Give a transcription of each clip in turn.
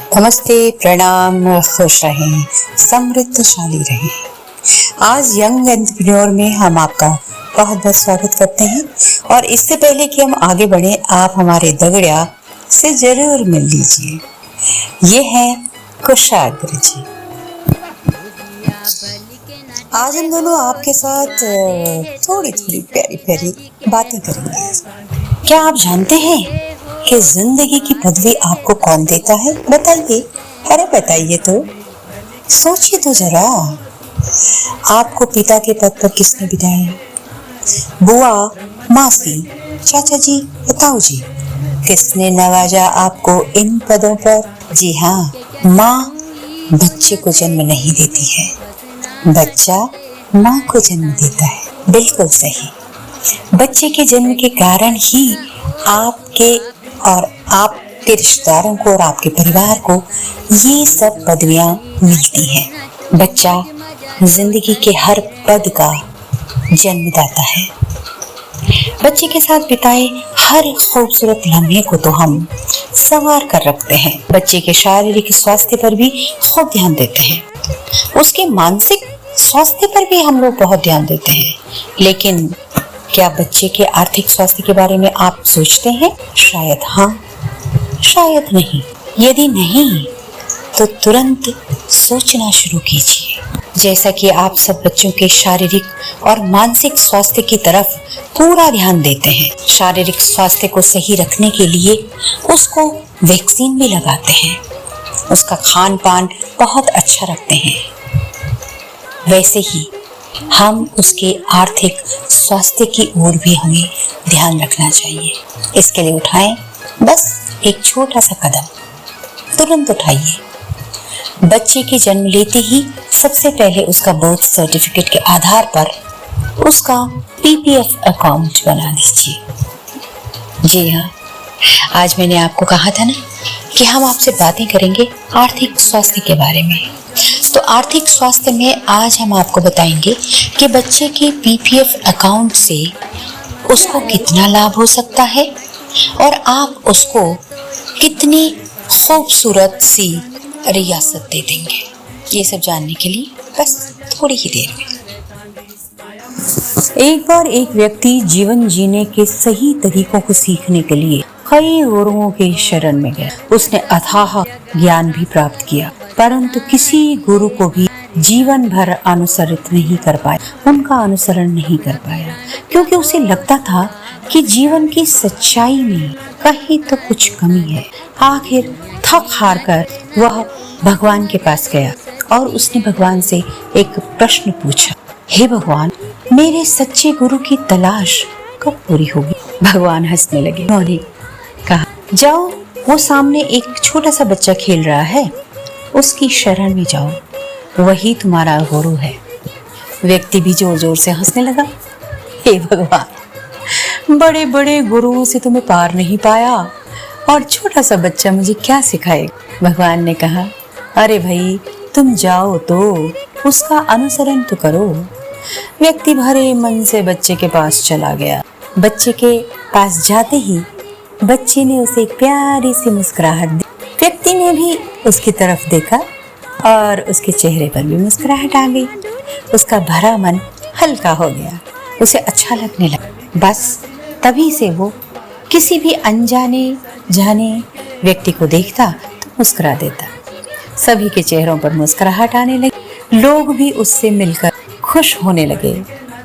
नमस्ते, प्रणाम, खुश रहें, समृद्धशाली रहें। आज यंग एंटरप्रेन्योर में हम आपका बहुत बहुत स्वागत करते हैं और इससे पहले कि हम आगे बढ़े, आप हमारे दगड़िया से जरूर मिल लीजिए। ये है कुशाग्र जी। आज हम दोनों आपके साथ थोड़ी थोड़ी प्यारी प्यारी बातें करेंगे। क्या आप जानते हैं कि जिंदगी की पदवी आपको कौन देता है? बताइए, अरे बताइए तो, सोचिए तो जरा। आपको पिता के पद पर किसने बिठाया? बुआ, मासी, चाचा जी, ताऊ जी, किसने नवाजा आपको इन पदों पर? जी हाँ, माँ बच्चे को जन्म नहीं देती है, बच्चा माँ को जन्म देता है। बिल्कुल सही। बच्चे के जन्म के कारण ही आपके और आपके रिश्तेदारों को और आपके परिवार को ये सब पदवियां मिलती हैं। बच्चा जिंदगी के हर पद का जन्मदाता है। बच्चे के साथ बिताए हर खूबसूरत लम्हे को तो हम संवार कर रखते हैं। बच्चे के शारीरिक स्वास्थ्य पर भी खूब ध्यान देते हैं, उसके मानसिक स्वास्थ्य पर भी हम लोग बहुत ध्यान देते हैं। लेकिन क्या बच्चे के आर्थिक स्वास्थ्य के बारे में आप सोचते हैं? शायद हाँ, शायद नहीं। यदि नहीं तो तुरंत सोचना शुरू कीजिए। जैसा कि आप सब बच्चों के शारीरिक और मानसिक स्वास्थ्य की तरफ पूरा ध्यान देते हैं, शारीरिक स्वास्थ्य को सही रखने के लिए उसको वैक्सीन भी लगाते हैं, उसका खान पान बहुत अच्छा रखते हैं, वैसे ही हम उसके आर्थिक स्वास्थ्य की ओर भी हमें ध्यान रखना चाहिए। इसके लिए उठाएं बस एक छोटा सा कदम, तुरंत उठाइए। बच्चे के जन्म लेते ही सबसे पहले उसका बर्थ सर्टिफिकेट के आधार पर उसका पीपीएफ अकाउंट बना लीजिए। जी हाँ, आज मैंने आपको कहा था ना कि हम आपसे बातें करेंगे आर्थिक स्वास्थ्य के बारे में। तो आर्थिक स्वास्थ्य में आज हम आपको बताएंगे कि बच्चे के पीपीएफ अकाउंट से उसको कितना लाभ हो सकता है और आप उसको कितनी खूबसूरत सी रियासत दे देंगे। ये सब जानने के लिए बस थोड़ी ही देर में। एक बार एक व्यक्ति जीवन जीने के सही तरीकों को सीखने के लिए कई गुरुओं के शरण में गया। उसने अथाह ज्ञान भी प्राप्त किया, परंतु किसी गुरु को भी जीवन भर अनुसरित नहीं कर पाया, उनका अनुसरण नहीं कर पाया, क्योंकि उसे लगता था कि जीवन की सच्चाई में कहीं तो कुछ कमी है। आखिर थक हार कर वह भगवान के पास गया और उसने भगवान से एक प्रश्न पूछा, हे भगवान, मेरे सच्चे गुरु की तलाश कब पूरी होगी? भगवान हंसने लगे। उन्होंने कहा, जाओ, वो सामने एक छोटा सा बच्चा खेल रहा है, उसकी शरण में जाओ, वही तुम्हारा गुरु है। व्यक्ति भी जोर जोर से हंसने लगा। हे भगवान, बड़े बड़े गुरुओं से तुम्हें पार नहीं पाया और छोटा सा बच्चा मुझे क्या सिखाएगा? भगवान ने कहा, अरे भाई, तुम जाओ तो उसका अनुसरण तो करो। व्यक्ति भरे मन से बच्चे के पास चला गया। बच्चे के पास जाते ही बच्चे ने उसे एक प्यारी सी मुस्कुराहट दी। व्यक्ति ने भी उसकी तरफ देखा और उसके चेहरे पर भी मुस्कुराहट आ गई। उसका भरा मन हल्का हो गया, उसे अच्छा लगने लगा। बस तभी से वो किसी भी अनजाने जाने व्यक्ति को देखता तो मुस्कुरा देता। सभी के चेहरों पर मुस्कुराहट आने लगी। लोग भी उससे मिलकर खुश होने लगे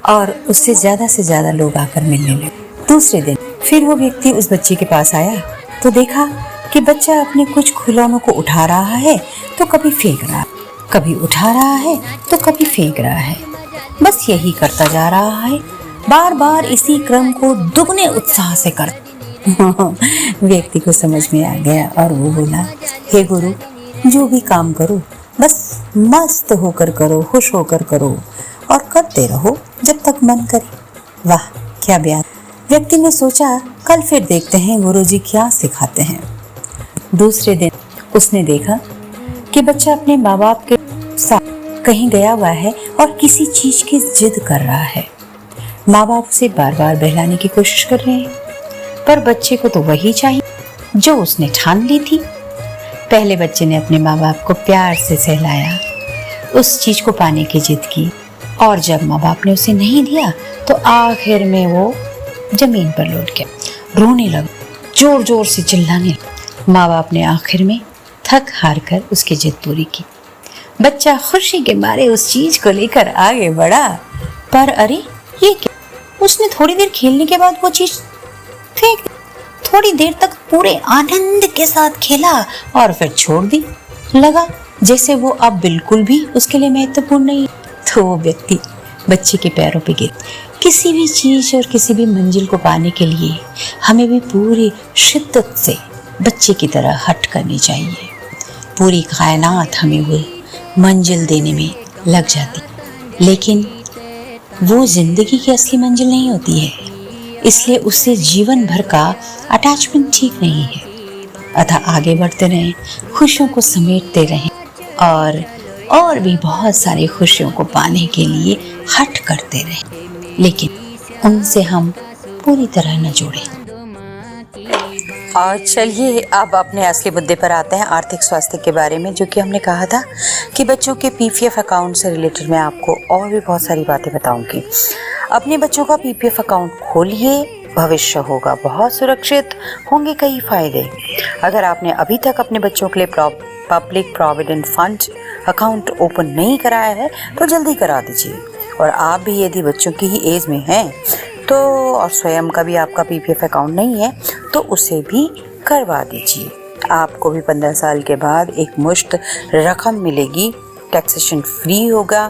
और उससे ज्यादा से ज्यादा लोग आकर मिलने लगे। दूसरे दिन फिर वो व्यक्ति उस बच्चे के पास आया तो देखा कि बच्चा अपने कुछ खिलौनों को उठा रहा है तो कभी फेंक रहा, कभी उठा रहा है तो कभी फेंक रहा है। बस यही करता जा रहा है, बार बार इसी क्रम को दुगने उत्साह से कर। व्यक्ति को समझ में आ गया और वो बोला, हे गुरु, जो भी काम करो बस मस्त होकर करो, खुश होकर करो और करते रहो जब तक मन करे। वाह, क्या बयान। व्यक्ति ने सोचा, कल फिर देखते हैं गुरुजी क्या सिखाते हैं। दूसरे दिन उसने देखा कि बच्चा अपने माँ बाप के साथ कहीं गया हुआ है और किसी चीज की जिद कर रहा है। माँ बाप उसे बार बार बहलाने की कोशिश कर रहे हैं, पर बच्चे को तो वही चाहिए जो उसने ठान ली थी। पहले बच्चे ने अपने माँ बाप को प्यार से सहलाया, उस चीज को पाने की जिद की, और जब माँ बाप ने उसे नहीं दिया तो आखिर में वो जमीन पर लौट गया, रोने लगा, जोर जोर से चिल्लाने लगा। माँ बाप ने आखिर में थक हार कर उसकी जिद पूरी की। बच्चा खुशी के मारे उस चीज को लेकर आगे बढ़ा, पर अरे ये क्या, उसने थोड़ी देर खेलने के बाद वो चीज फेंक दी। थोड़ी देर तक पूरे आनंद के साथ खेला और फिर छोड़ दी। लगा जैसे वो अब बिल्कुल भी उसके लिए महत्वपूर्ण नहीं। तो वो व्यक्ति बच्चे के पैरों पे गिर। किसी भी चीज और किसी भी मंजिल को पाने के लिए हमें भी पूरी शिद्दत से बच्चे की तरह हट करनी चाहिए। पूरी कायनात हमें वो मंजिल देने में लग जाती, लेकिन वो जिंदगी की असली मंजिल नहीं होती है, इसलिए उससे जीवन भर का अटैचमेंट ठीक नहीं है। अतः आगे बढ़ते रहें, खुशियों को समेटते रहें और भी बहुत सारी खुशियों को पाने के लिए हट करते रहें, लेकिन उनसे हम पूरी तरह न जुड़ें। और चलिए अब अपने असली मुद्दे पर आते हैं, आर्थिक स्वास्थ्य के बारे में, जो कि हमने कहा था कि बच्चों के पीपीएफ अकाउंट से रिलेटेड मैं आपको और भी बहुत सारी बातें बताऊंगी। अपने बच्चों का पीपीएफ अकाउंट खोलिए, भविष्य होगा बहुत सुरक्षित, होंगे कई फायदे। अगर आपने अभी तक अपने बच्चों के लिए public provident fund account open नहीं कराया है तो जल्दी करा दीजिए। और आप भी यदि बच्चों की ही एज में हैं तो और स्वयं का भी आपका पीपीएफ अकाउंट नहीं है तो उसे भी करवा दीजिए। आपको भी 15 साल के बाद एक मुश्त रकम मिलेगी, टैक्सेशन फ्री होगा।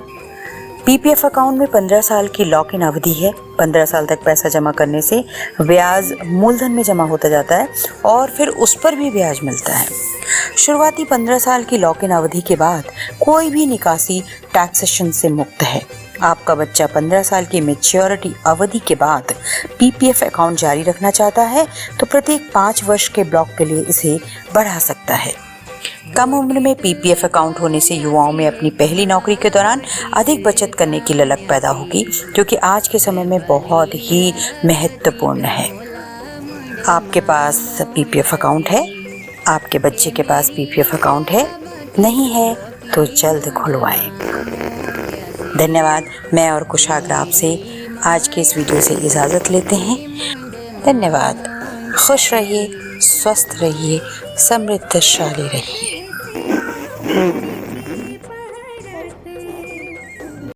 पीपीएफ अकाउंट में 15 साल की लॉक इन अवधि है। 15 साल तक पैसा जमा करने से ब्याज मूलधन में जमा होता जाता है और फिर उस पर भी ब्याज मिलता है। शुरुआती 15 साल की लॉक इन अवधि के बाद कोई भी निकासी टैक्सेशन से मुक्त है। आपका बच्चा 15 साल की मैच्योरिटी अवधि के बाद पीपीएफ अकाउंट जारी रखना चाहता है तो प्रत्येक 5 वर्ष के ब्लॉक के लिए इसे बढ़ा सकता है। कम उम्र में पीपीएफ अकाउंट होने से युवाओं में अपनी पहली नौकरी के दौरान अधिक बचत करने की ललक पैदा होगी, जो कि आज के समय में बहुत ही महत्वपूर्ण है। आपके पास पीपीएफ अकाउंट है, आपके बच्चे के पास पीपीएफ अकाउंट है, नहीं है तो जल्द खुलवाएं। धन्यवाद। मैं और कुशाग्र आपसे आज के इस वीडियो से इजाज़त लेते हैं। धन्यवाद। खुश रहिए, स्वस्थ रहिए, समृद्धशाली रहिए।